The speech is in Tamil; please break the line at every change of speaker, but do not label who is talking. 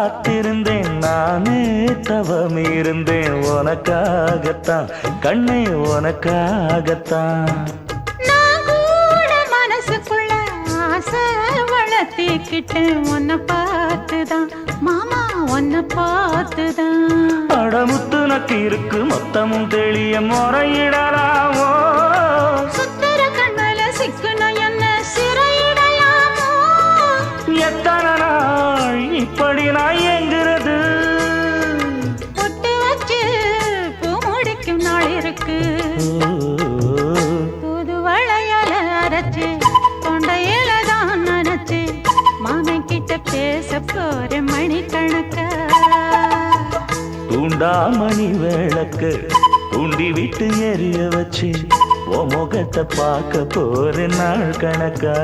காத்திருந்தேன் நானே தவம் இருந்தேன் உனக்காகத்தான் கண்ணே உனக்காகத்தான்
நான் கூட மனசுக்குள்ள ஆசை வளர்த்திக்கிட்டேன் உன்னை பார்த்துதான் மாமா உன்னை பார்த்துதான்
அடமுத்து நக்கு இருக்கு மொத்தமும் தெளிய முறையிடலாமோ
சுத்தர கண்மல சிக்கணும் என்ன சிறையிடையாமோ
எத்தனை நாள் இப்படி நான் எங்கிறது
பொட்டு வச்சு பூ முடிக்கும் நாள் இருக்கு புது வளையல அரைச்சு தொண்டையில தான் நினைச்சு மாமன் கிட்ட பேச போற மணிக்கணக்கா
தூண்டாமணி விளக்கு தூண்டி விட்டு எரிய வச்சு உன் முகத்தை பார்க்க போற நாள் கணக்கா